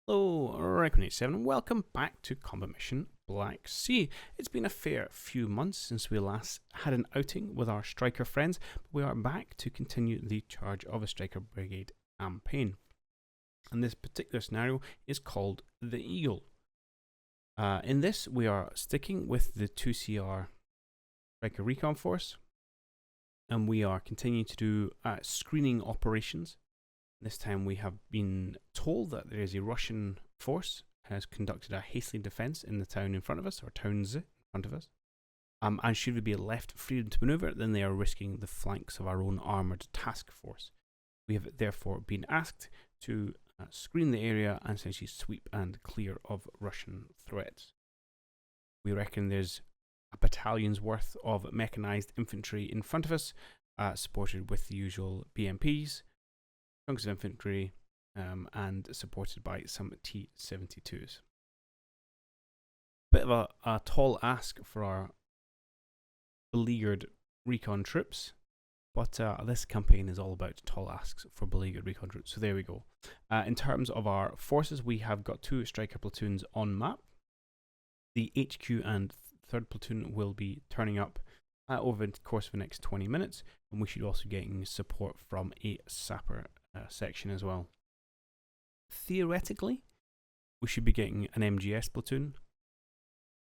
Hello, Recon87, welcome back to Combat Mission Black Sea. It's been a fair few months since we last had an outing with our Stryker friends, but we are back to continue the Charge of a Stryker Brigade campaign. And this particular scenario is called the Eagle. In this, we are sticking with the 2CR Stryker Recon Force, and we are continuing to do screening operations. This time we have been told that there is a Russian force has conducted a hasty defence in the town in front of us, or towns in front of us. And should we be left free to manoeuvre, then they are risking the flanks of our own armoured task force. We have therefore been asked to screen the area and essentially sweep and clear of Russian threats. We reckon there's a battalion's worth of mechanised infantry in front of us, supported with the usual BMPs, chunks of infantry, and supported by some T-72s. Bit of a tall ask for our beleaguered recon troops, but this campaign is all about tall asks for beleaguered recon troops, so there we go. In terms of our forces, we have got 2 Stryker platoons on map. The HQ and 3rd platoon will be turning up over the course of the next 20 minutes, and we should also be getting support from a sapper section as well. Theoretically, we should be getting an MGS platoon.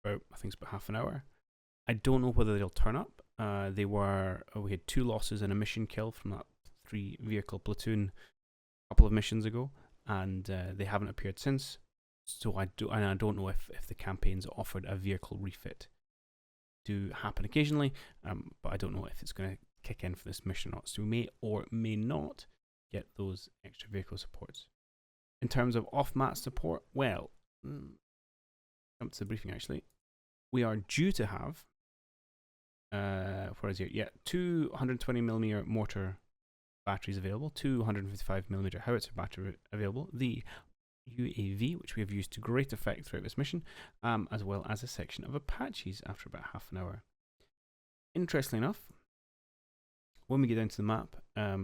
I think it's about half an hour. I don't know whether they'll turn up. We had 2 losses and a mission kill from that 3 vehicle platoon a couple of missions ago, and they haven't appeared since. So I don't know if the campaign's offered a vehicle refit. Do happen occasionally, but I don't know if it's going to kick in for this mission or not. So we may or may not get those extra vehicle supports. In terms of off-mat support, well, jump to the briefing actually. We are due to have, where is it? Yeah, 2 120mm mortar batteries available, 2 155mm howitzer battery available, the UAV, which we have used to great effect throughout this mission, as well as a section of Apaches after about half an hour. Interestingly enough, when we get down to the map, a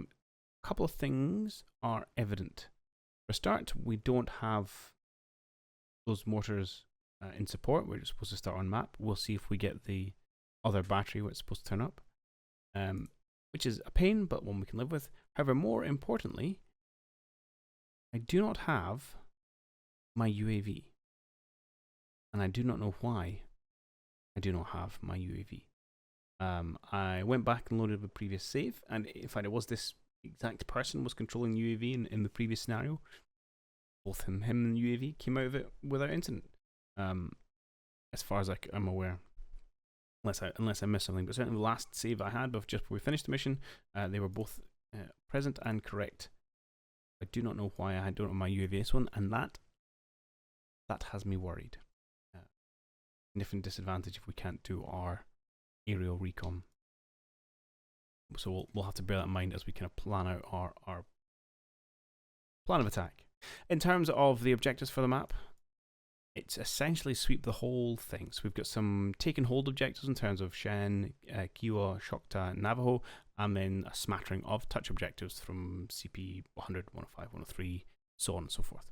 couple of things are evident. For a start, we don't have those mortars in support. We're just supposed to start on map. We'll see if we get the other battery where it's supposed to turn up, which is a pain, but one we can live with. However, more importantly, I do not have my UAV, and I do not know why I do not have my UAV. I went back and loaded the previous save, and in fact it was this exact person was controlling UAV in the previous scenario. Both him and the UAV came out of it without incident, as far as I'm aware, unless I missed something. But certainly the last save I had just before we finished the mission, they were both present and correct. I do not know why I don't have my UAV one, and that has me worried. Significant disadvantage if we can't do our aerial recon. So we'll have to bear that in mind as we kind of plan out our plan of attack. In terms of the objectives for the map, it's essentially sweep the whole thing. So we've got some taken hold objectives in terms of Shen, Kiowa, Choctaw, Navajo, and then a smattering of touch objectives from CP 100, 105, 103, so on and so forth.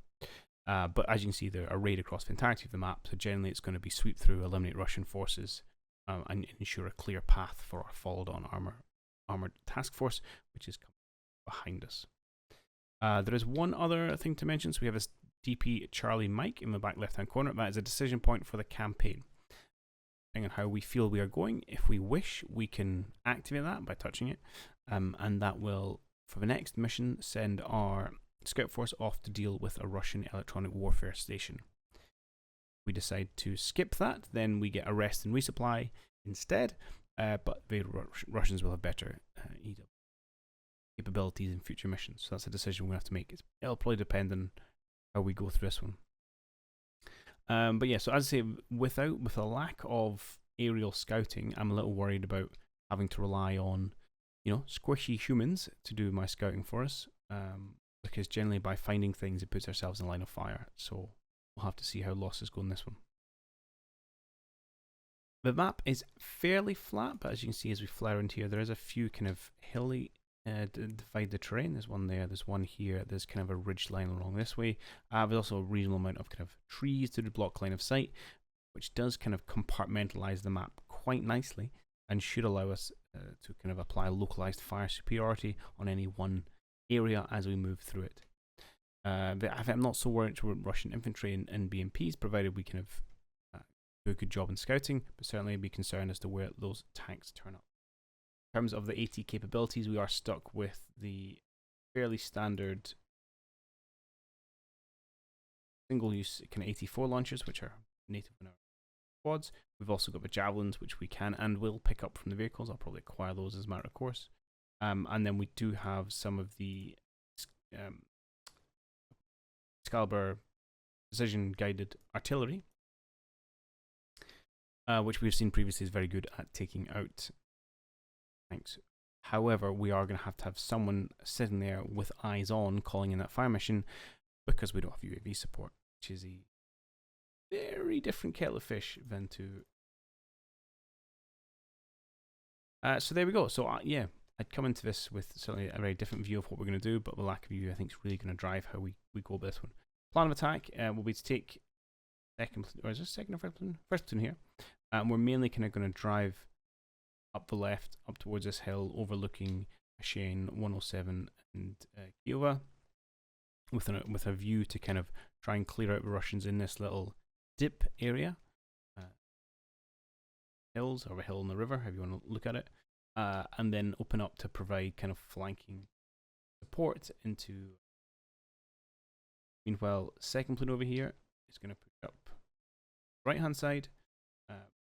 But as you can see, they're arrayed across the entirety of the map, so generally it's going to be sweep through, eliminate Russian forces, and ensure a clear path for our followed-on armoured task force, which is coming behind us. There is one other thing to mention. So we have this DP Charlie Mike in the back left-hand corner. That is a decision point for the campaign. Depending on how we feel we are going, if we wish, we can activate that by touching it, and that will, for the next mission, send our scout force off to deal with a Russian electronic warfare station. If we decide to skip that, then we get a rest and resupply instead, but the Russians will have better EW capabilities in future missions. So that's a decision we'll have to make. It'll probably depend on how we go through this one. But yeah, so as I say, with a lack of aerial scouting, I'm a little worried about having to rely on, squishy humans to do my scouting for us. Because generally by finding things, it puts ourselves in line of fire. So we'll have to see how losses go in this one. The map is fairly flat, but as you can see as we flare into here, there is a few kind of hilly divide the terrain. There's one there, there's one here, there's kind of a ridge line along this way. There's also a reasonable amount of kind of trees to block line of sight, which does kind of compartmentalize the map quite nicely and should allow us to kind of apply localized fire superiority on any one area as we move through it. But I'm not so worried about Russian infantry and BMPs, provided we kind of do a good job in scouting, but certainly be concerned as to where those tanks turn up. In terms of the AT capabilities, we are stuck with the fairly standard single-use kind of 84 launchers, which are native in our squads. We've also got the javelins, which we can and will pick up from the vehicles. I'll probably acquire those as a matter of course. And then we do have some of the Excalibur precision-guided artillery, which we've seen previously is very good at taking out tanks. However, we are going to have someone sitting there with eyes on calling in that fire mission because we don't have UAV support, which is a very different kettle of fish than to... so there we go. So yeah, I'd come into this with certainly a very different view of what we're going to do, but the lack of view I think is really going to drive how we go with this one. Plan of attack will be to take second, or is this second or first platoon? First platoon here. We're mainly kind of going to drive up the left, up towards this hill, overlooking Shane 107 and Kiowa, with a view to kind of try and clear out the Russians in this little dip area, hills, or a hill in the river, however you want to look at it, and then open up to provide kind of flanking support into. Meanwhile, second platoon over here is going to push up right hand side,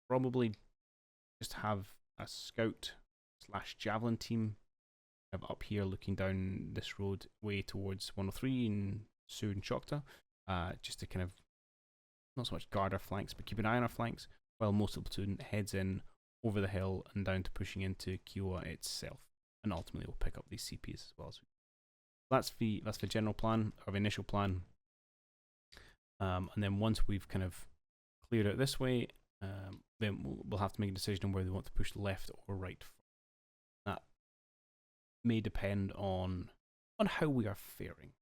probably just have a scout / javelin team up here looking down this road way towards 103 and Sur and Chokta, just to kind of not so much guard our flanks but keep an eye on our flanks, while most of the platoon heads in over the hill and down to pushing into Kiowa itself, and ultimately we'll pick up these CPs as well. So that's the general plan, or the initial plan, and then once we've kind of cleared out this way, then we'll have to make a decision on whether we want to push left or right. That may depend on how we are faring.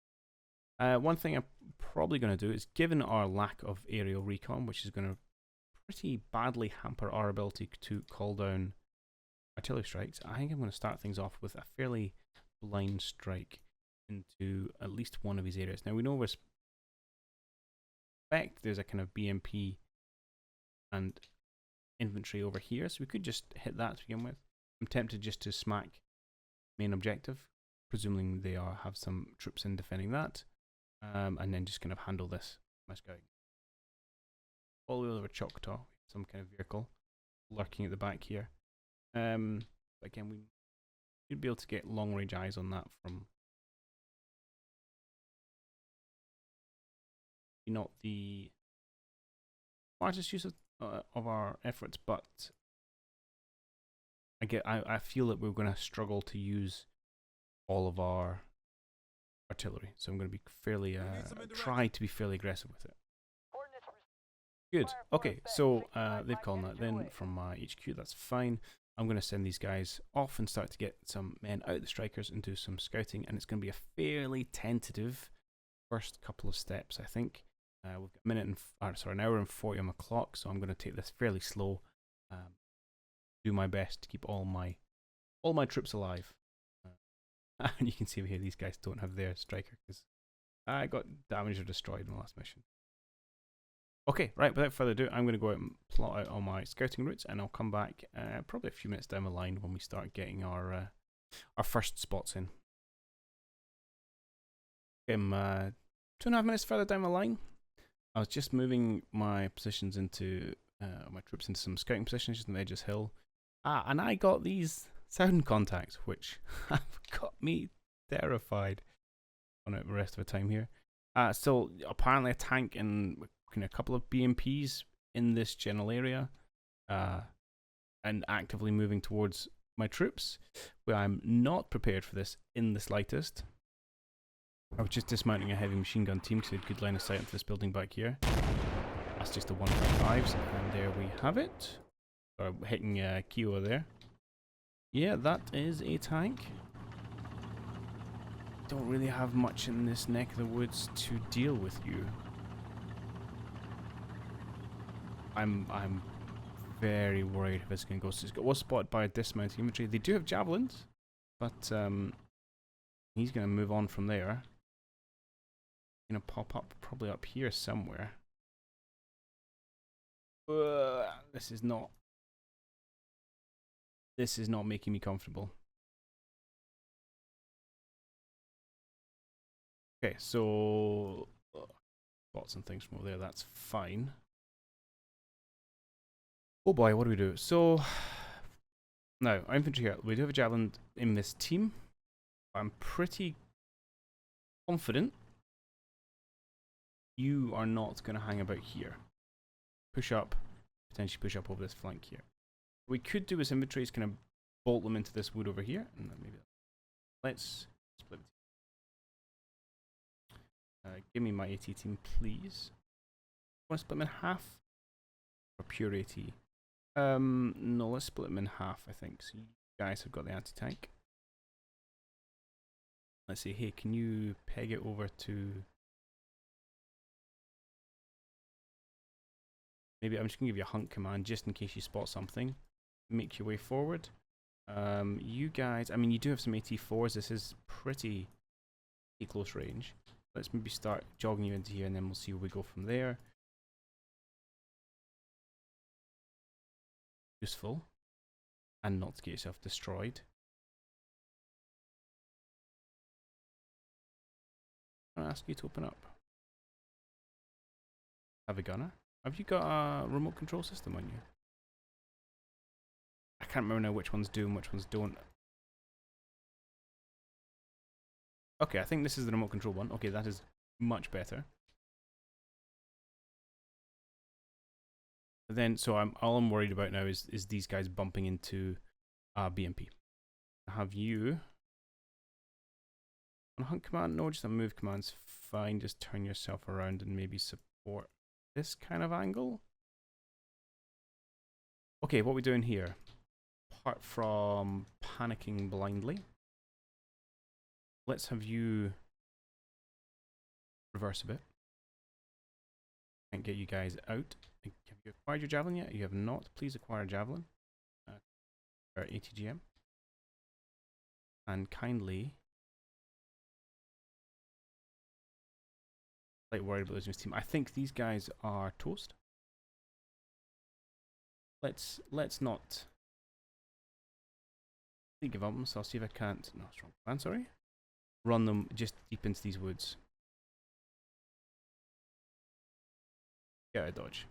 One thing I'm probably going to do is, given our lack of aerial recon, which is going to pretty badly hamper our ability to call down artillery strikes, I think I'm going to start things off with a fairly blind strike into at least one of these areas. Now we know with respect there's a kind of BMP and infantry over here, so we could just hit that to begin with. I'm tempted just to smack main objective, presuming they have some troops in defending that, and then just kind of handle this going all the way over Choctaw, some kind of vehicle lurking at the back here. But again, we should be able to get long range eyes on that from not the largest use of our efforts, but I feel that we're going to struggle to use all of our artillery, so I'm going to be fairly try to be fairly aggressive with it. Good. Okay, so they've called that then from my HQ. That's fine. I'm going to send these guys off and start to get some men out of the Strikers and do some scouting, and it's going to be a fairly tentative first couple of steps, I think. We've got an hour and 40 on the clock, so I'm going to take this fairly slow. Do my best to keep all my troops alive. And you can see over here these guys don't have their Striker because I got damaged or destroyed in the last mission. Okay, right, without further ado, I'm going to go out and plot out all my scouting routes, and I'll come back probably a few minutes down the line when we start getting our first spots in. I'm 2.5 minutes further down the line. I was just moving my positions into my troops into some scouting positions just on the edge of this hill, and I got these sound contacts, which have got me terrified on it the rest of the time here. So apparently a tank and a couple of BMPs in this general area, and actively moving towards my troops, where I'm not prepared for this in the slightest. I was just dismounting a heavy machine gun team because we had good line of sight into this building back here. That's just the 1.5s, and there we have it. Hitting Kiowa there. Yeah, that is a tank. don't really have much in this neck of the woods to deal with you. I'm very worried if it's going to go. So it was spotted by a dismounted infantry. They do have javelins, but he's going to move on from there. Going to pop up probably up here somewhere. This is not making me comfortable. Okay, so spots and things from over there, that's fine. Oh boy, what do we do? So now, our infantry here, we do have a javelin in this team. I'm pretty confident you are not going to hang about here. Push up, potentially push up over this flank here. What we could do as infantry is kind of bolt them into this wood over here, and then maybe let's split. Give me my AT team, please. Want to split them in half? Or pure AT? No, let's split them in half, I think. So you guys have got the anti-tank. Let's see, hey, can you peg it over to... Maybe I'm just going to give you a hunt command just in case you spot something. Make your way forward. You guys, I mean, you do have some AT4s. This is pretty close range. Let's maybe start jogging you into here and then we'll see where we go from there. Useful. And not to get yourself destroyed. I'll ask you to open up. Have a gunner? Have you got a remote control system on you? I can't remember now which ones do and which ones don't. Okay, I think this is the remote control one. Okay, that is much better. But then, so all I'm worried about now is these guys bumping into BMP. Have you on hunt command? No, just a move command's fine. Just turn yourself around and maybe support this kind of angle. Okay, what are we doing here? Apart from panicking blindly, let's have you reverse a bit and get you guys out. Have you acquired your javelin yet? You have not. Please acquire a javelin. Or ATGM. And kindly... Like worried about losing his team. I think these guys are toast. Let's not give up, so I'll see if I can't. No, strong plan, sorry. Run them just deep into these woods. Get out of dodge.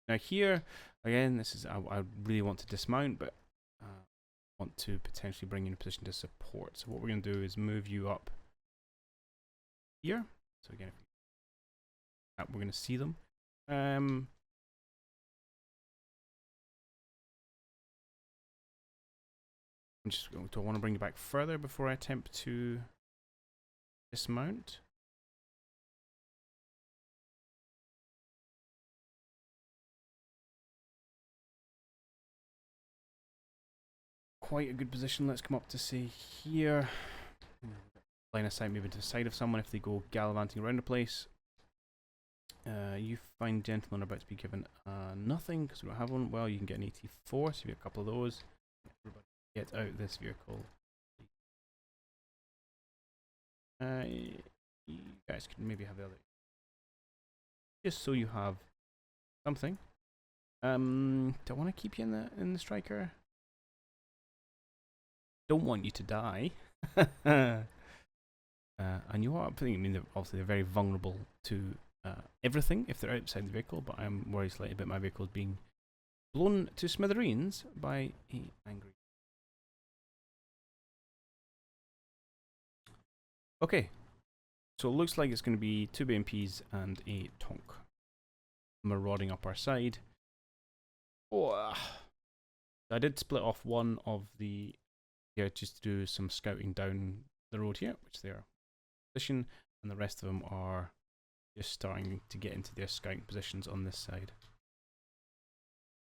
Now here, again, this is I really want to dismount, but want to potentially bring you in a position to support. So what we're going to do is move you up here. So again, if we're going to see them. I'm just going to want to bring you back further before I attempt to dismount. Quite a good position. Let's come up to say here. Line of sight moving to the side of someone if they go gallivanting around the place. You fine gentlemen are about to be given nothing because we don't have one. Well, you can get an 84, so you get a couple of those. Everybody get out this vehicle. You guys can maybe have the other. Just so you have something. Do I want to keep you in the Stryker? Don't want you to die. And you are putting, I mean, obviously they're very vulnerable to everything if they're outside the vehicle, but I'm worried slightly about my vehicle being blown to smithereens by a angry. Okay, so it looks like it's going to be 2 BMPs and a Tonk marauding up our side. Oh, I did split off one of the just to do some scouting down the road here, which they are position, and the rest of them are just starting to get into their scouting positions on this side.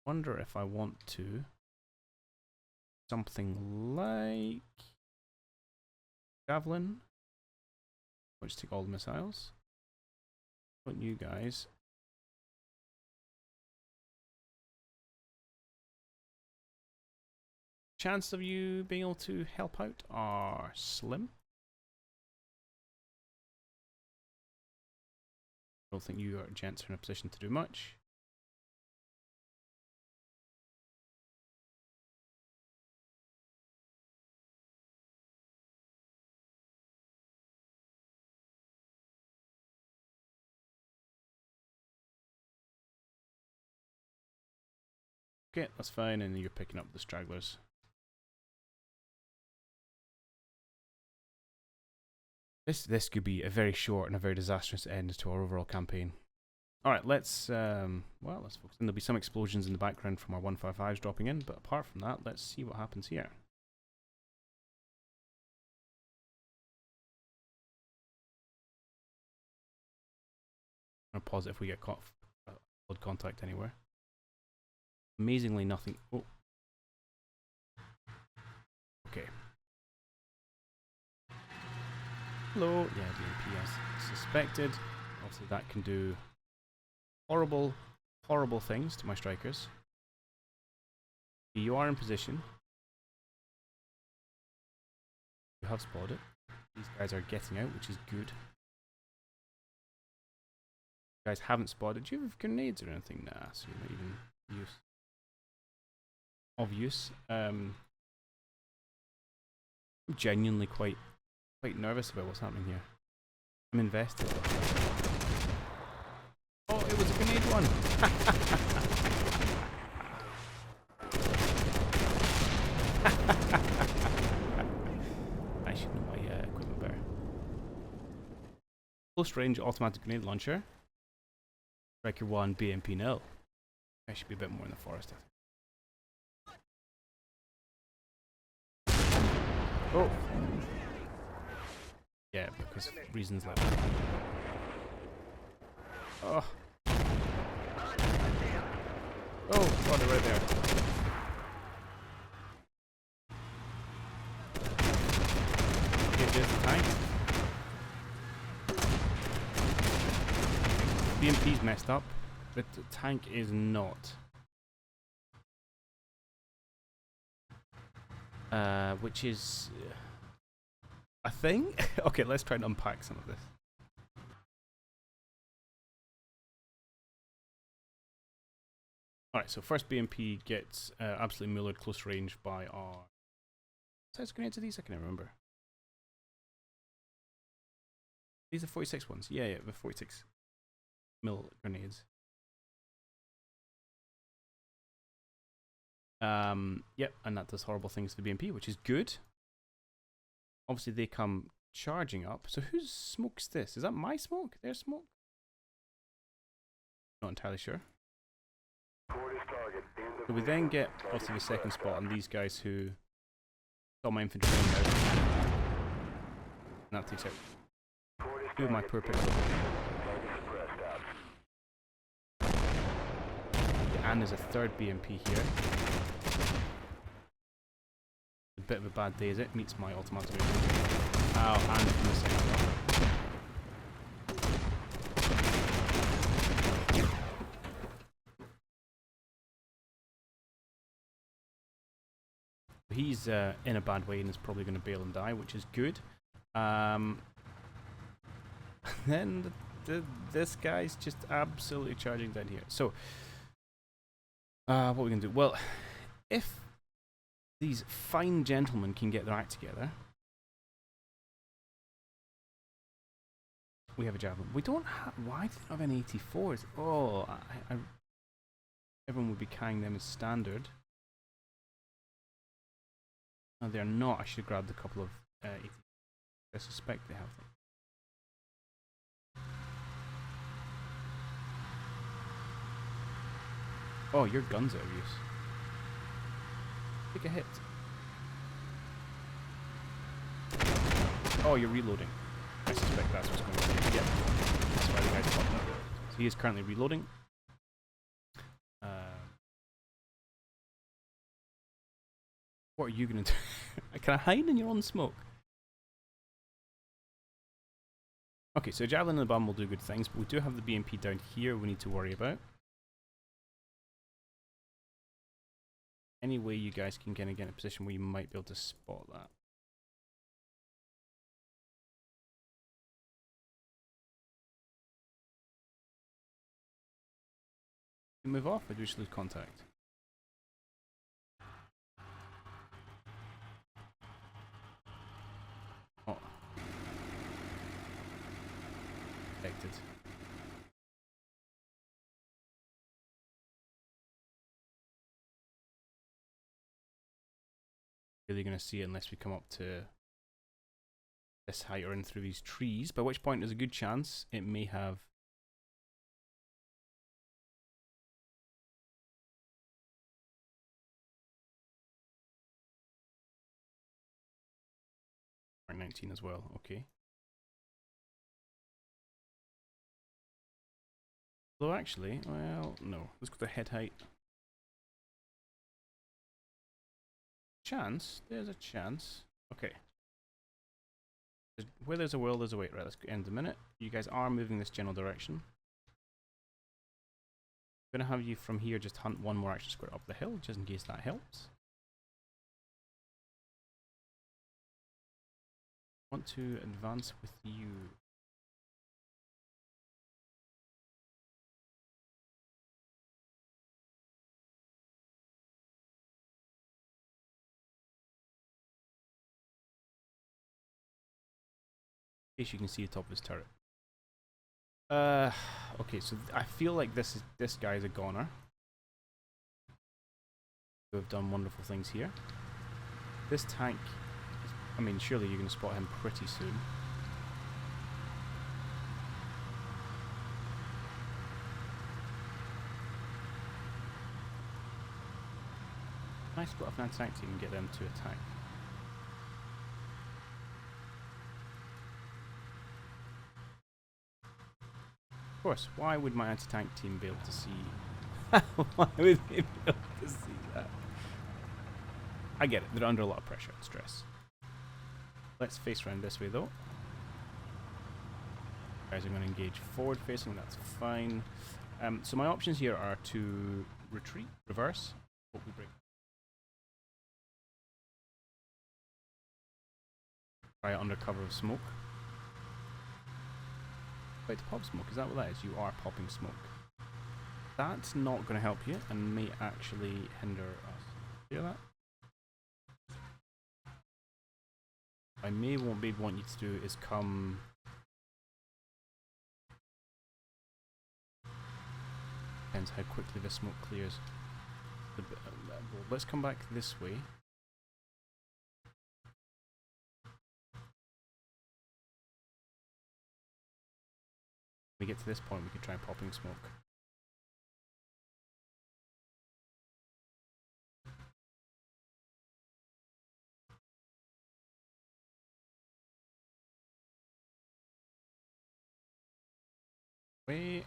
Wonder if I want to something like javelin. Let's take all the missiles. Put you guys. Chance of you being able to help out are slim. I don't think you gents are in a position to do much. Okay, that's fine, and you're picking up the stragglers. This could be a very short and a very disastrous end to our overall campaign. Alright, let's focus. And there'll be some explosions in the background from our 155s dropping in, but apart from that, let's see what happens here. I'm gonna pause it if we get caught blood contact anywhere. Amazingly nothing. Oh. Okay. Hello. Yeah, DMP as suspected. Obviously that can do horrible, horrible things to my strikers. You are in position. You have spotted. These guys are getting out, which is good. You guys haven't spotted. Do you have grenades or anything? Nah, so you're not even of use. I'm genuinely quite nervous about what's happening here. I'm invested. Oh, it was a grenade one! I should know my equipment better. Close range automatic grenade launcher. Stryker 1, BMP 0. I should be a bit more in the forest, I think. Oh! Yeah, because reasons like that. Oh! Oh, got it right there. Okay, there's the tank. BMP's messed up, but the tank is not. Which is a thing? Okay, let's try and unpack some of this. Alright, so first BMP gets absolutely millered close range by our... What size grenades are these? I can't remember. These are 46 ones. Yeah, the 46 mil grenades. Yep, and that does horrible things to the BMP, which is good. Obviously, they come charging up. So whose smoke's this? Is that my smoke? Their smoke? Not entirely sure. So we then get obviously the second spot on these guys who saw my infantry out. And that takes out two of my poor pixels. And there's a third BMP here. A bit of a bad day as it meets my automatic. Ow, and from the second one. He's in a bad way and is probably going to bail and die, which is good. Then this guy's just absolutely charging down here. So, what are we going to do? Well, if these fine gentlemen can get their act together, we have a javelin. We don't have... Why do they have any 84s? Oh, everyone would be carrying them as standard. No, they're not. I should have grabbed a couple of 80s. I suspect they have them. Oh, your gun's out of use. Take a hit. Oh, you're reloading. I suspect that's what's going on. Yep. That's why the guy's popped up. So he is currently reloading. What are you going to do? Can I hide in your own smoke? Okay, so Javelin and the Bum will do good things, but we do have the BMP down here we need to worry about. Any way you guys can kind of get in a position where you might be able to spot that. Move off, or do we just lose contact? Oh. Detected. Really going to see it unless we come up to this height or in through these trees, by which point there's a good chance it may have 19 as well. Okay. Although actually, well, no. Let's go to head height. Chance? There's a chance. Okay. Where there's a will, there's a way. Right, let's end a minute. You guys are moving this general direction. I'm going to have you from here just hunt one more action square up the hill, just in case that helps. I want to advance with you. In case you can see the top of his turret. Okay, so I feel like this guy is a goner. Who have done wonderful things here. This tank, I mean, surely you're going to spot him pretty soon. Nice split off an anti-tank team and get them to attack. Of course, why would my anti-tank team be able to see? Why would they be able to see that? I get it, they're under a lot of pressure and stress. Let's face round this way though. Guys are going to engage forward facing, that's fine. So my options here are to retreat, reverse, hope we break. Try it under cover of smoke. Wait, to pop smoke, is that what that is? You are popping smoke. That's not going to help you and may actually hinder us. Hear that? I may want you to do is come. Depends how quickly the smoke clears. Let's come back this way. When we get to this point, we could try popping smoke. Wait.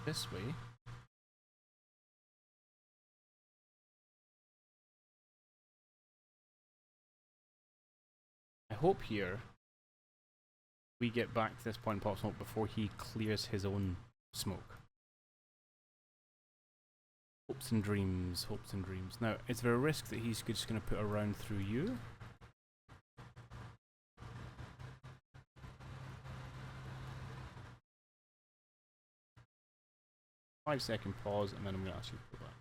This way. I hope here we get back to this point and pop smoke before he clears his own smoke. Hopes and dreams, hopes and dreams. Now, is there a risk that he's just going to put a round through you? Five-second pause, and then I'm going to ask you to go back.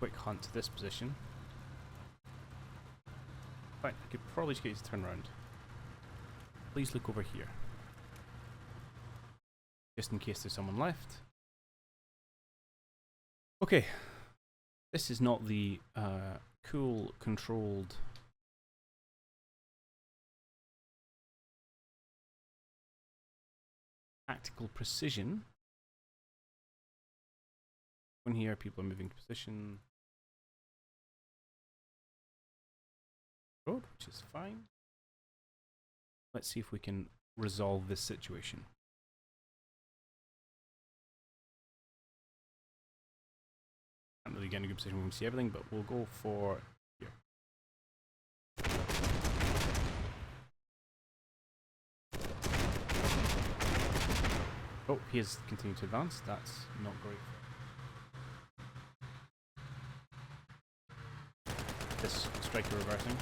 Quick hunt to this position. Right, I could probably just get you to turn around. Please look over here. Just in case there's someone left. Okay. This is not the cool, controlled tactical precision. When here, people are moving to position. Road, which is fine. Let's see if we can resolve this situation. get in a good position where we can see everything, but we'll go for here. Oh, he is continuing to advance. That's not great. This Stryker reversing.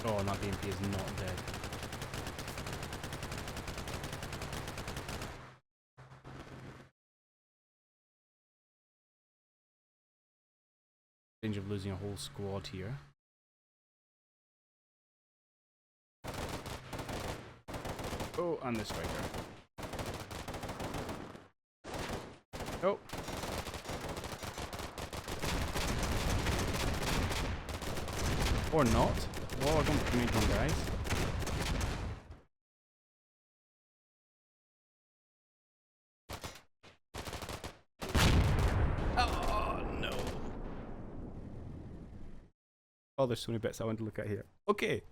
Oh, and that BMP is not dead. Danger of losing a whole squad here. Oh, and the Stryker. Oh. Or not. Oh, don't put me down, guys. Oh, no. Oh, there's so many bits I want to look at here. Okay.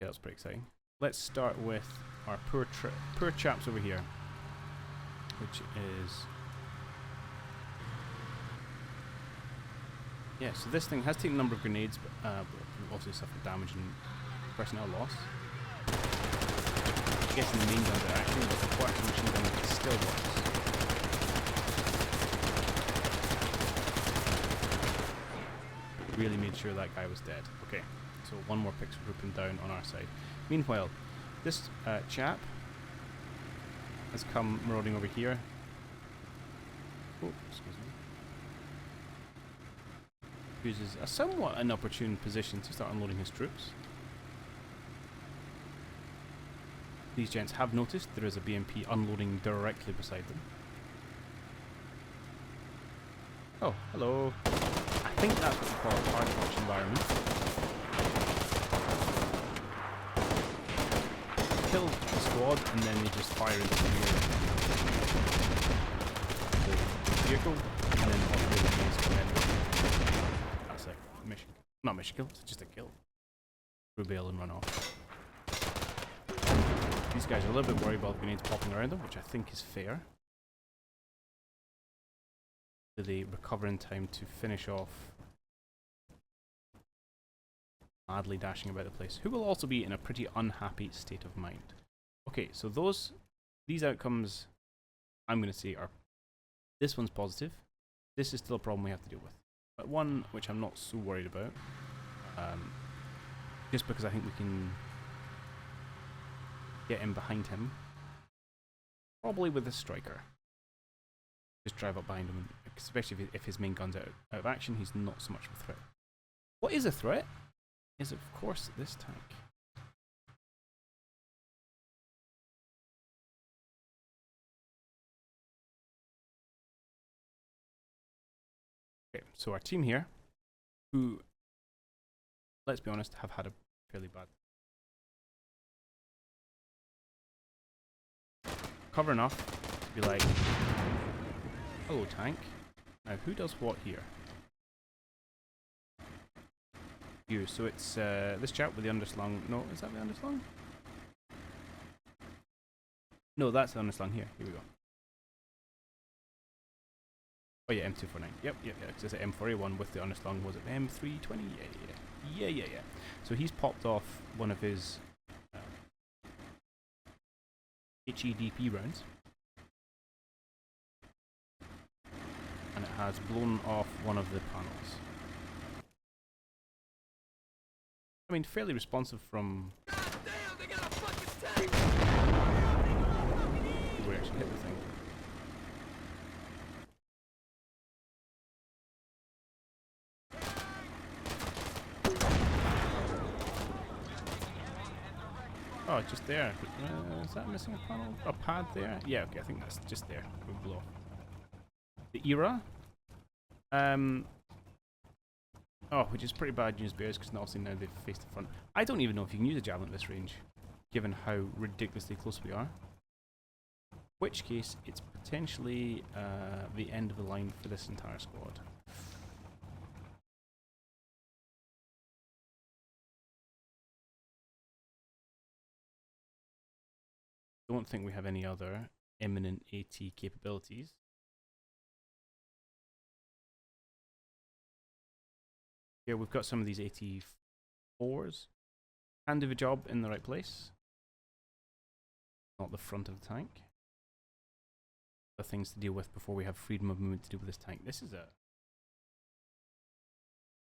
Yeah, that's pretty exciting. Let's start with our poor chaps over here, which is... Yeah, so this thing has taken a number of grenades, but also suffered damage and personnel loss. I guess in the main guns are acting, but the quarter machine gun still works. Really made sure that guy was dead. Okay, so one more pixel grouping down on our side. Meanwhile, this chap has come marauding over here. Oh, excuse me. Uses a somewhat inopportune position to start unloading his troops. These gents have noticed there is a BMP unloading directly beside them. Oh, hello. I think that's what we call a hard watch environment. Kill the squad and then they just fire into the vehicle and then all the enemies come in. That's a mission. Not mission kill, it's just a kill. Rebail and run off. These guys are a little bit worried about grenades popping around them, which I think is fair. Do they recover in time to finish off madly dashing about the place, who will also be in a pretty unhappy state of mind. Okay, so these outcomes I'm going to say are, this one's positive, this is still a problem we have to deal with, but one which I'm not so worried about, just because I think we can get in behind him, probably with a Stryker. Just drive up behind him, especially if his main gun's out of action, he's not so much of a threat. What is a threat is, of course, this tank. Okay, so our team here, who, let's be honest, have had a fairly bad... Cover enough to be like, hello tank. Now who does what here? You, so it's this chap with the underslung. No, is that the underslung? No, that's the underslung here. Here we go. Oh yeah, M249. Yep. It's an M4A1 with the underslung. Was it M320? Yeah. So he's popped off one of his HEDP rounds, and it has blown off one of the panels. I mean, fairly responsive from... God damn, they got a fucking tank! We actually hit the thing. Oh, just there. Is that missing a panel? A pad there? Yeah, okay, I think that's just there. We blew off. The era? Oh, which is pretty bad news bears because obviously now they've faced the front. I don't even know if you can use a javelin at this range, given how ridiculously close we are. In which case, it's potentially the end of the line for this entire squad. Don't think we have any other imminent AT capabilities. Here we've got some of these 84s. Can do the job in the right place. Not the front of the tank. The things to deal with before we have freedom of movement to deal with this tank. This is a...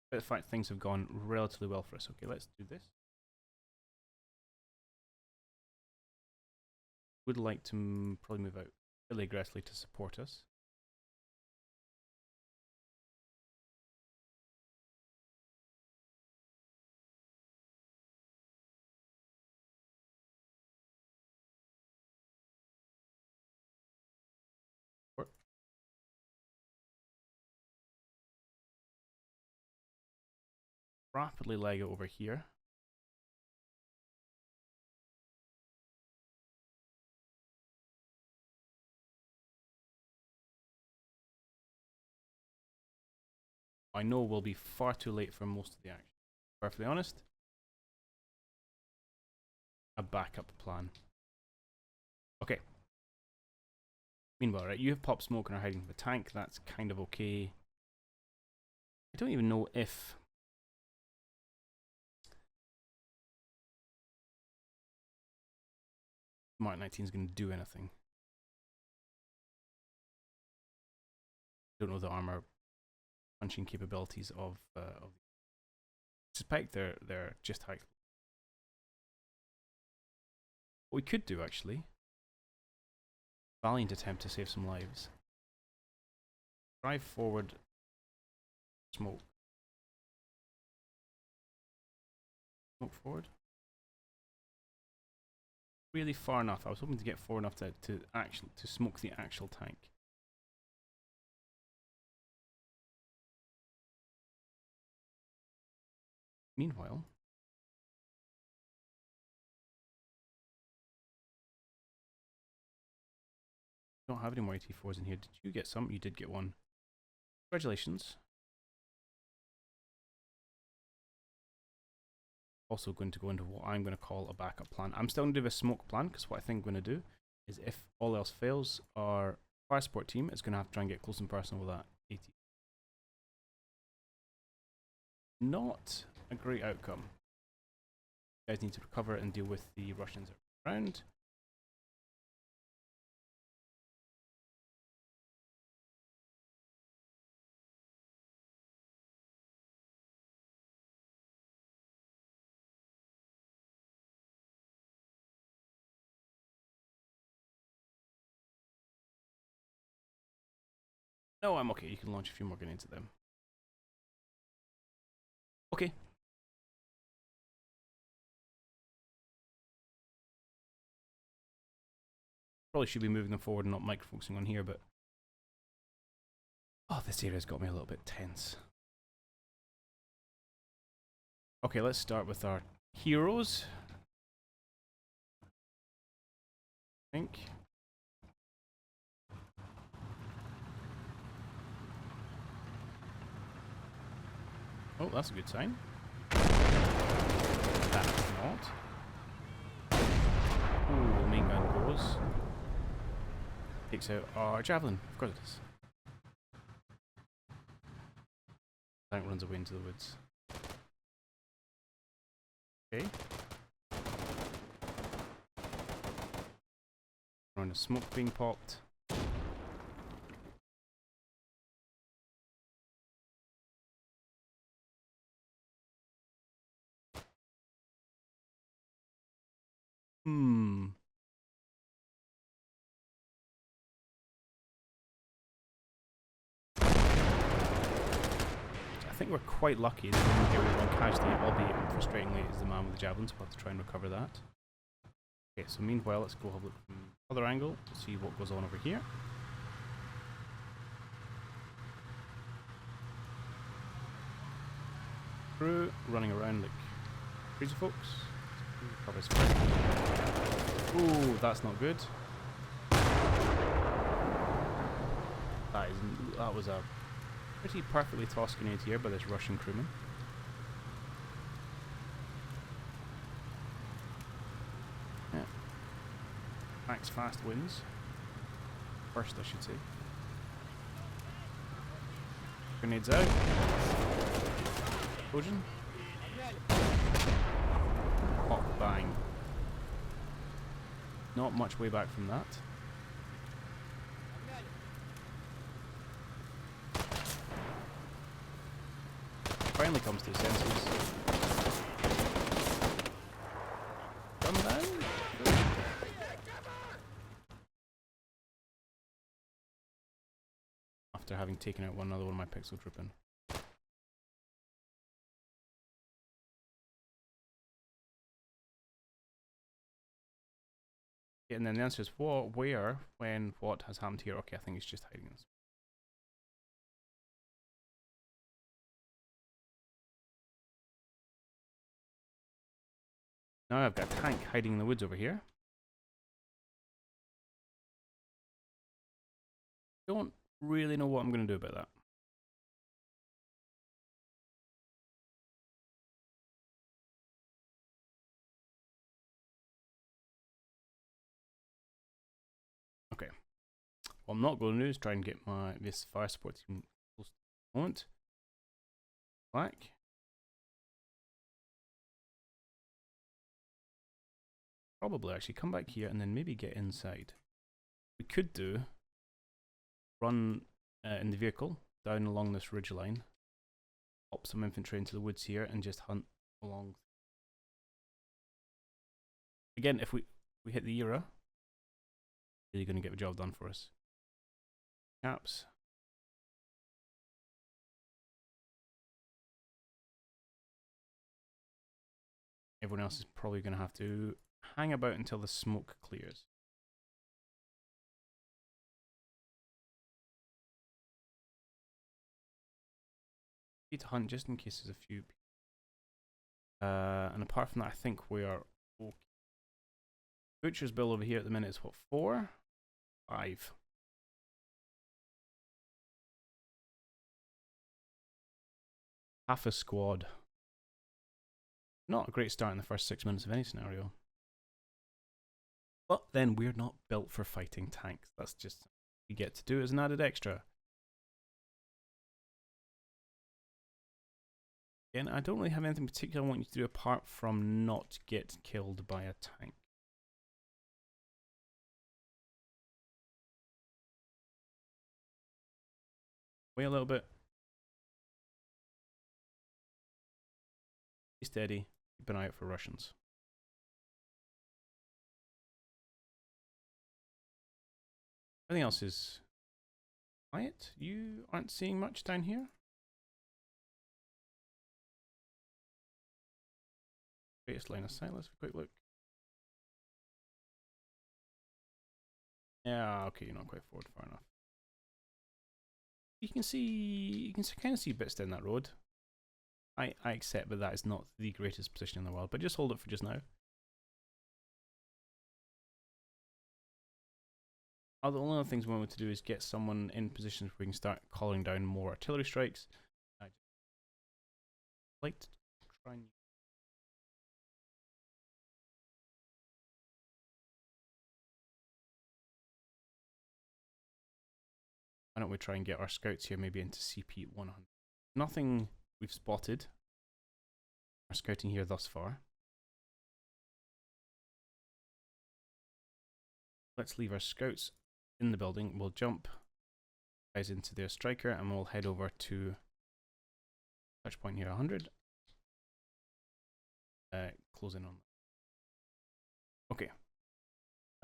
But the fact things have gone relatively well for us. Okay, let's do this. Would like to probably move out fairly aggressively to support us. Rapidly leg it over here. I know we'll be far too late for most of the action. Perfectly honest. A backup plan. Okay. Meanwhile, right, you have pop smoke and are hiding from the tank. That's kind of okay. I don't even know if... Mark 19 is going to do anything. Don't know the armor punching capabilities of I suspect they're just high. What we could do actually, valiant attempt to save some lives. Drive forward, smoke. Smoke forward. Really far enough. I was hoping to get far enough to smoke the actual tank. Meanwhile, don't have any more 84s in here. Did you get some? You did get one. Congratulations. Also going to go into what I'm going to call a backup plan. I'm still going to do a smoke plan because what I think I'm going to do is if all else fails, our fire support team is going to have to try and get close and personal with that 80. Not a great outcome. You guys need to recover and deal with the Russians around. No, I'm okay. You can launch a few more grenades at them. Okay. Probably should be moving them forward and not micro-focusing on here, but... Oh, this area's got me a little bit tense. Okay, let's start with our heroes. I think. Oh, that's a good sign. That's not. Ooh, main gun goes. Takes out our javelin. Of course it is. Tank runs away into the woods. Okay. Around a smoke being popped. I think we're quite lucky that we get one casualty, albeit frustratingly is the man with the javelin, so we'll have to try and recover that. Okay, so meanwhile, let's go have a look from the other angle, see what goes on over here. Crew running around like crazy folks. Ooh, that's not good. That was a pretty perfectly tossed grenade here by this Russian crewman. Yeah. Max fast wins. First, I should say. Grenades out. explosion. Pop, bang. Not much way back from that. Finally comes to his senses. Gun down. After having taken out another one of my pixel trooping. Yeah, and then the answer is what, where, when, what has happened here. Okay, I think it's just hiding this. Now I've got a tank hiding in the woods over here. Don't really know what I'm going to do about that. Okay. What I'm not going to do is try and get this fire support team close to the moment. Black. Probably actually come back here and then maybe get inside. We could do run in the vehicle down along this ridge line, pop some infantry into the woods here and just hunt along. Again, if we hit the era, really going to get the job done for us. Caps. Everyone else is probably going to have to hang about until the smoke clears. Need to hunt just in case there's a few. And apart from that, I think we are okay. Butcher's bill over here at the minute is what, 4? 5. Half a squad. Not a great start in the first 6 minutes of any scenario. But then we're not built for fighting tanks. That's just what we get to do as an added extra. Again, I don't really have anything particular I want you to do apart from not get killed by a tank. Wait a little bit. Be steady. Keep an eye out for Russians. Everything else is quiet. You aren't seeing much down here? Greatest line of sight. Let's have a quick look. Yeah, okay, you're not quite forward far enough. You can kind of see bits down that road. I accept that is not the greatest position in the world, but just hold it for just now. The only other things we want to do is get someone in positions where we can start calling down more artillery strikes. I'd like to try and... Why don't we try and get our scouts here maybe into CP 100? Nothing we've spotted. Our scouting here thus far. Let's leave our scouts in the building. We'll jump guys into their striker and we'll head over to touch point here 100. Close in on that. Okay.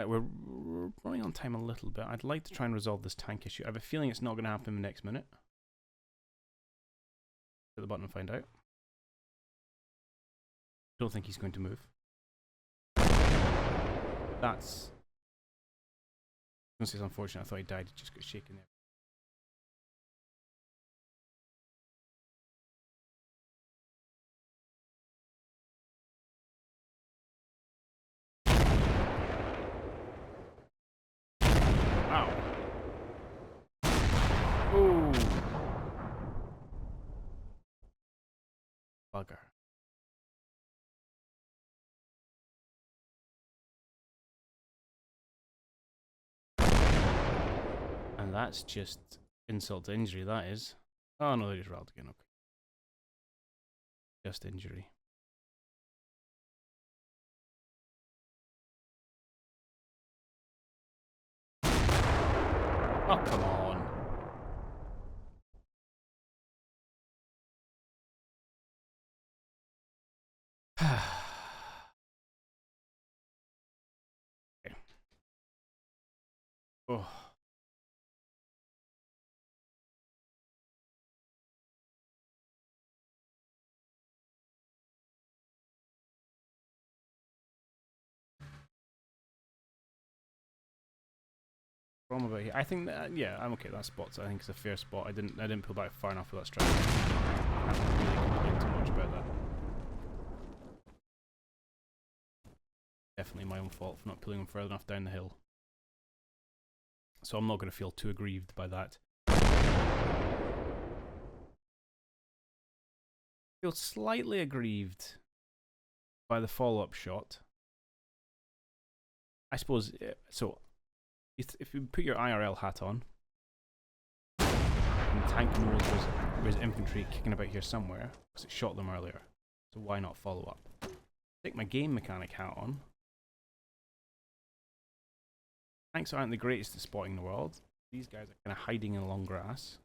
We're running on time a little bit. I'd like to try and resolve this tank issue. I have a feeling it's not going to happen in the next minute. Hit the button and find out. Don't think he's going to move. That's... This is unfortunate. I thought he died. He just got shaken there. Wow. Ooh. Bugger. And that's just insult to injury, that is. Oh no, they just rolled again, okay. Just injury. Oh, come on. Okay. Oh. Wrong about here. I think that, yeah, I'm okay. That spot, I think, is a fair spot. I didn't pull back far enough with that strike. I can't really complain too much about that. Definitely my own fault for not pulling him further enough down the hill. So I'm not going to feel too aggrieved by that. Feel slightly aggrieved by the follow-up shot. I suppose, so if you put your IRL hat on, and the tank knows there's infantry kicking about here somewhere, because it shot them earlier, so why not follow up? Take my game mechanic hat on. Tanks aren't the greatest at spotting the world. These guys are kind of hiding in the long grass.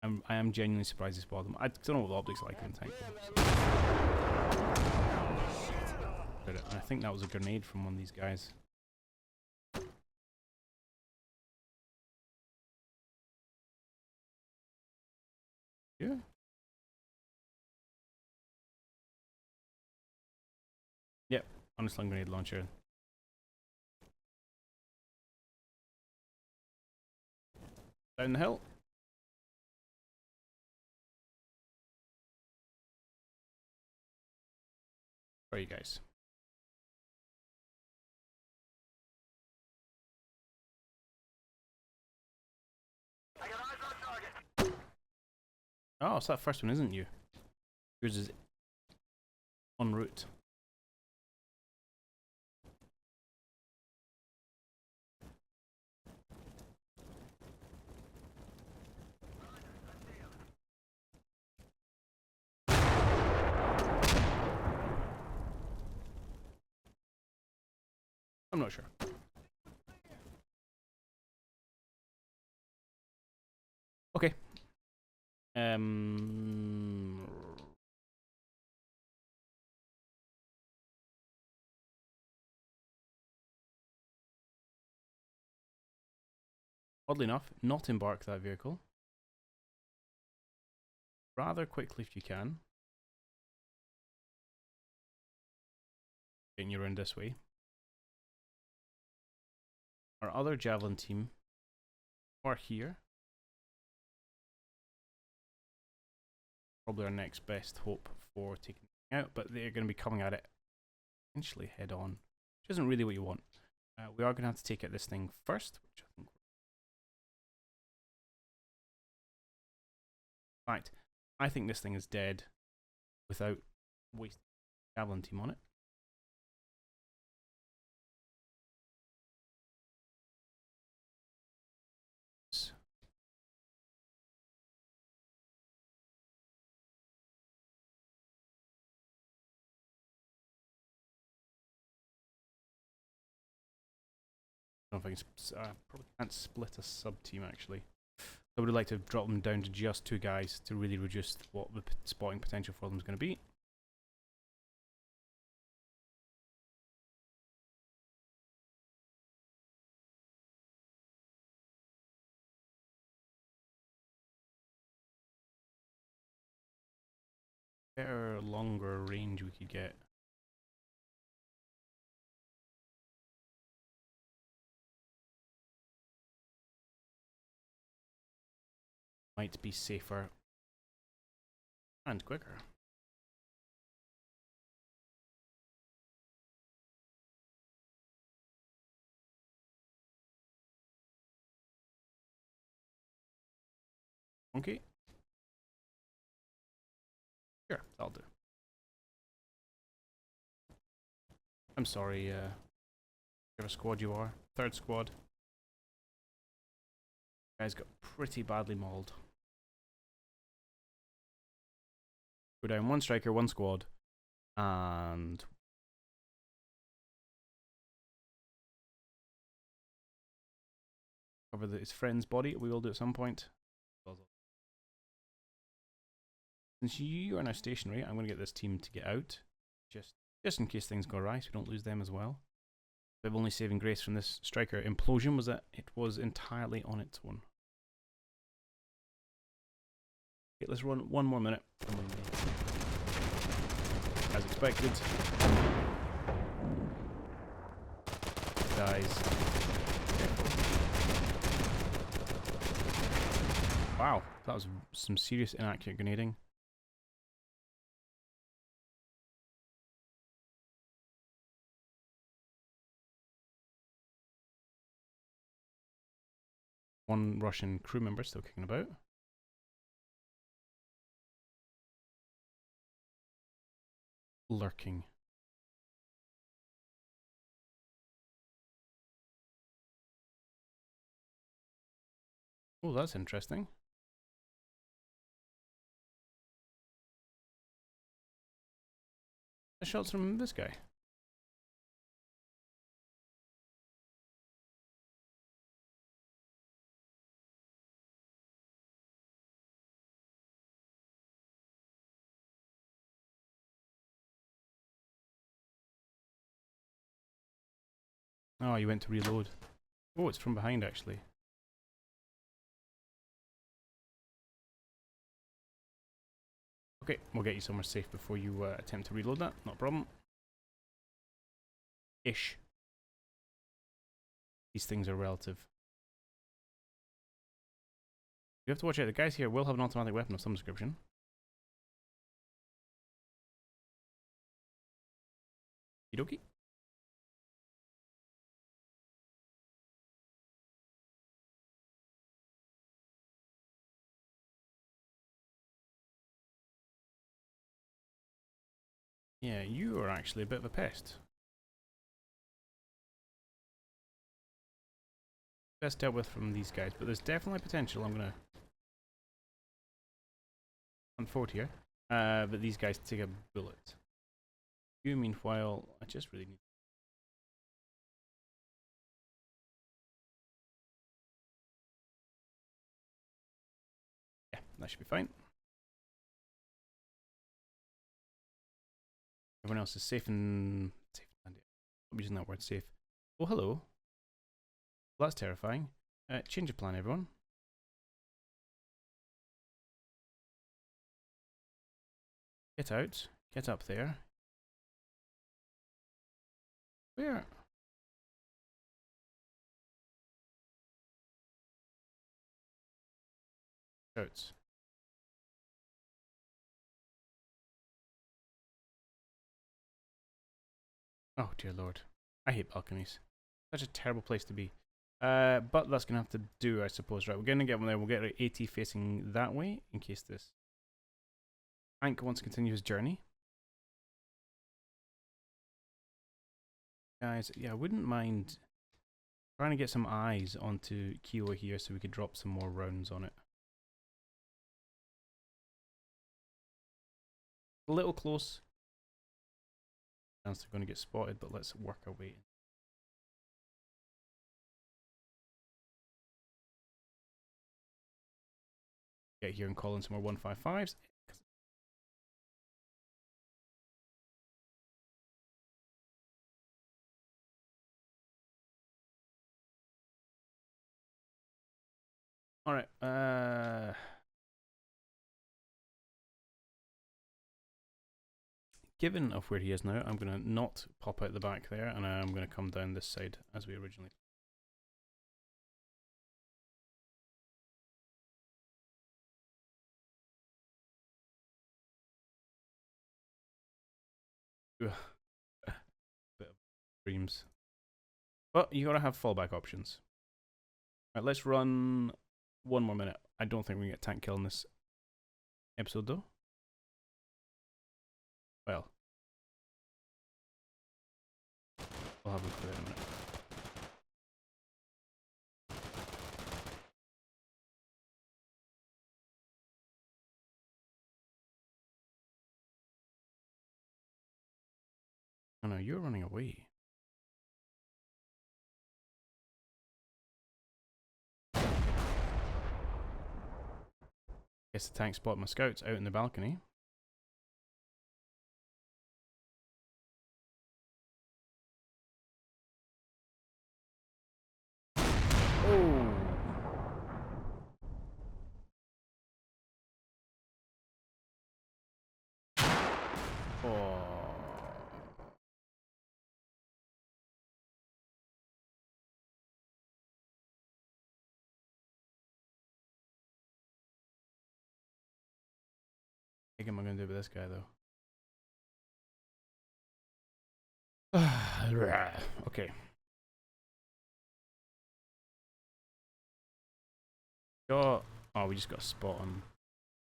I am genuinely surprised to spot them. I don't know what the optics are like in the tank. I think that was a grenade from one of these guys. Yeah. Yep, unslung grenade launcher. Down the hill. Where are you guys? Oh, so that first one isn't you. Yours is en route. I'm not sure. Okay. Oddly enough, not embark that vehicle. Rather quickly if you can. Getting you around this way. Our other javelin team are here. Probably our next best hope for taking it out, but they're going to be coming at it potentially head on, which isn't really what you want. We are going to have to take out this thing first, which I think. In fact, I think this thing is dead without wasting a javelin team on it. I don't know if I can, probably can't split a sub-team actually. I would like to drop them down to just 2 guys to really reduce what the spotting potential for them is going to be. Better, longer range we could get. Might be safer and quicker. Okay. Sure, that'll do. I'm sorry, whichever squad you are. 3rd squad. You guys got pretty badly mauled. Go down 1 striker, 1 squad, and cover his friend's body. We will do at some point. Since you are now stationary, I'm going to get this team to get out, just in case things go awry, so we don't lose them as well. The only saving grace from this Stryker implosion was that it was entirely on its own. Okay, let's run 1 more minute. As expected. Dies. Wow, that was some serious inaccurate grenading. One Russian crew member still kicking about. Lurking. Oh, that's interesting. The shots from this guy. Oh, you went to reload. Oh, it's from behind actually. Okay, we'll get you somewhere safe before you attempt to reload that. Not a problem. Ish. These things are relative. You have to watch out. The guys here will have an automatic weapon of some description. Okie dokie. Yeah, you are actually a bit of a pest. Best dealt with from these guys, but there's definitely potential. I'm gonna unfold here. But these guys take a bullet. You meanwhile, I just really need. Yeah, that should be fine. Everyone else is safe and I'm using that word safe. Oh, hello. Well, that's terrifying. Change of plan, everyone. Get out. Get up there. Where? Out. Oh, dear lord. I hate balconies. Such a terrible place to be. But that's going to have to do, I suppose. Right, we're going to get one there. We'll get our AT facing that way, in case this tank wants to continue his journey. Guys, yeah, I wouldn't mind trying to get some eyes onto Kiowa here so we could drop some more rounds on it. A little close. Chance they're going to get spotted, but let's work our way in. Get here and call in some more 155s. Alright, given of where he is now, I'm going to not pop out the back there, and I'm going to come down this side as we originally. Bit of dreams. But you gotta have fallback options. Right, let's run 1 more minute. I don't think we can get tank kill in this episode though. Well, we'll have a look at it in a minute. Oh no, you're running away. Guess the tank spotted my scouts out in the balcony. Oh! Oh. I think I'm gonna do with this guy though. Okay. Oh, we just got a spot on.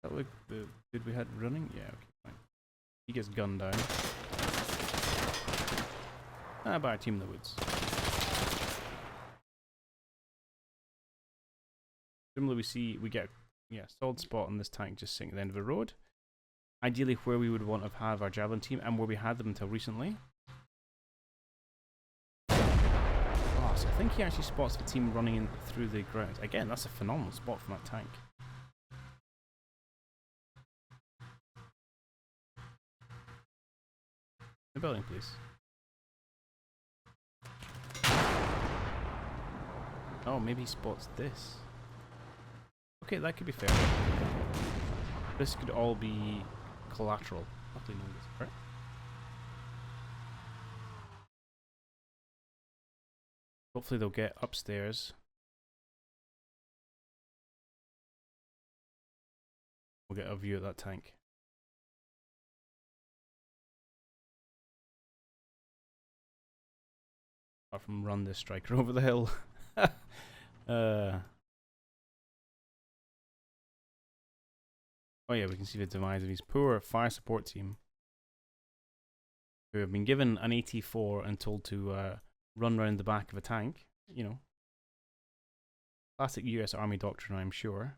That look the dude we had running? Yeah, okay, fine. He gets gunned down. By a team in the woods. Similarly, we get a solid spot on this tank just sitting at the end of the road. Ideally where we would want to have our javelin team and where we had them until recently. Oh, so I think he actually spots the team running in through the ground. Again, that's a phenomenal spot from that tank. The building, please. Oh, maybe he spots this. Okay, that could be fair. This could all be collateral. Hopefully no one gets hurt. Hopefully they'll get upstairs. We'll get a view of that tank. Apart from run this Stryker over the hill. Oh yeah, we can see the demise of his poor fire support team, who have been given an AT-4 and told to run around the back of a tank. You know, classic US Army doctrine, I'm sure.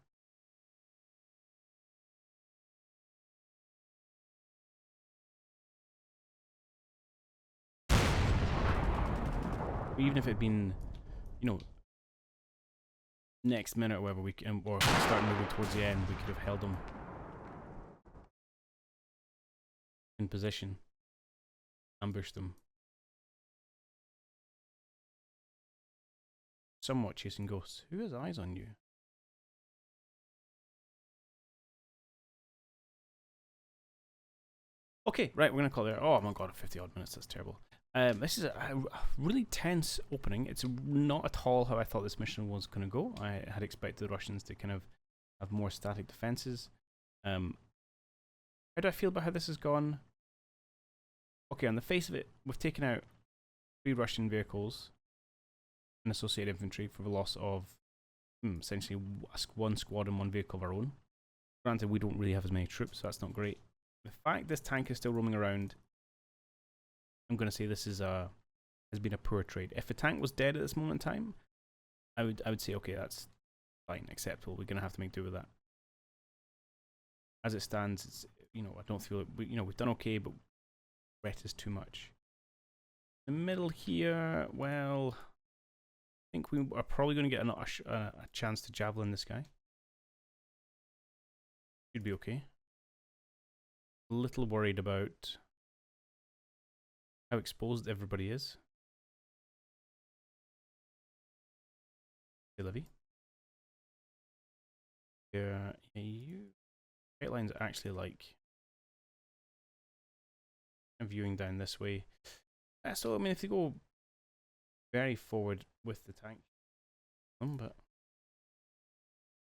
Even if it had been, you know, next minute or whatever, we can, or start moving towards the end, we could have held them in position, ambushed them. Somewhat chasing ghosts. Who has eyes on you? Okay, right, we're gonna call it. Oh my god, 50 odd minutes. That's terrible. This is a really tense opening. It's not at all how I thought this mission was going to go. I had expected the Russians to kind of have more static defenses. How do I feel about how this has gone? Okay, on the face of it, we've taken out 3 Russian vehicles and associated infantry for the loss of essentially 1 squad and 1 vehicle of our own. Granted, we don't really have as many troops, so that's not great. The fact this tank is still roaming around, I'm going to say this is has been a poor trade. If a tank was dead at this moment in time, I would say okay, that's fine, acceptable. We're going to have to make do with that. As it stands, it's, you know, I don't feel it, we've done okay, but threat is too much. The middle here, well, I think we are probably going to get a chance to javelin this guy. Should be okay. A little worried about how exposed everybody is. Hey, Livy. Yeah, you. Straight lines actually like viewing down this way. So I mean, if they go very forward with the tank, but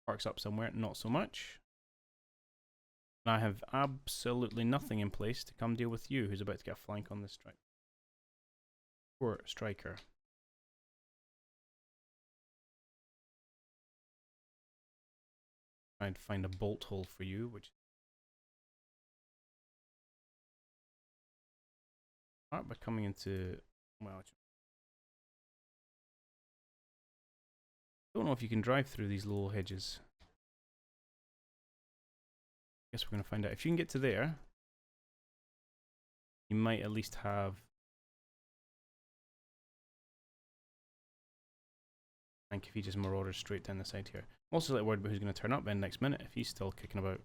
parks up somewhere, not so much. And I have absolutely nothing in place to come deal with you, who's about to get a flank on this strike. Poor Stryker. Trying to find a bolt hole for you, which by coming into, well, I don't know if you can drive through these little hedges. Guess we're going to find out. If you can get to there, you might at least have tank if he just marauders straight down the side here. I'm also slightly worried about who's going to turn up in next minute if he's still kicking about.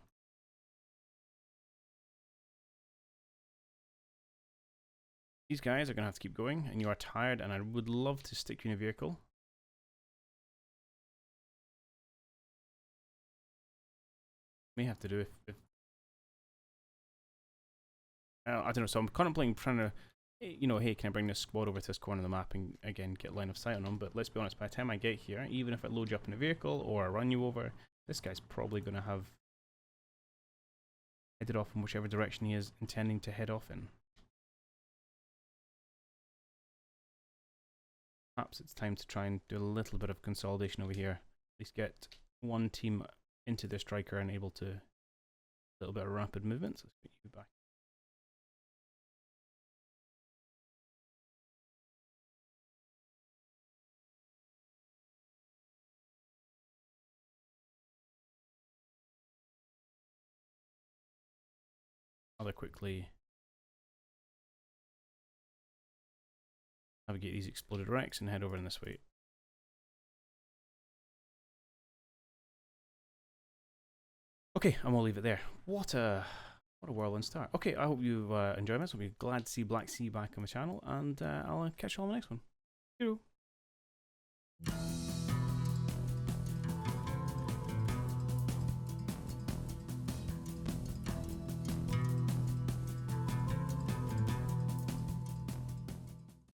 These guys are going to have to keep going, and you are tired, and I would love to stick you in a vehicle. May have to do if I don't know, so I'm contemplating trying to, you know, hey, can I bring this squad over to this corner of the map and again get line of sight on them? But let's be honest, by the time I get here, even if I load you up in a vehicle or I run you over, this guy's probably going to have headed off in whichever direction he is intending to head off in. Perhaps it's time to try and do a little bit of consolidation over here. At least get one team into the Stryker and able to a little bit of rapid movement. So let's get you back. I'll quickly navigate these exploded wrecks and head over in this way. Okay, I'm gonna leave it there. What a whirlwind start. Okay, I hope you've enjoyed this. I'll be glad to see Black Sea back on the channel, and I'll catch you on the next one. See you.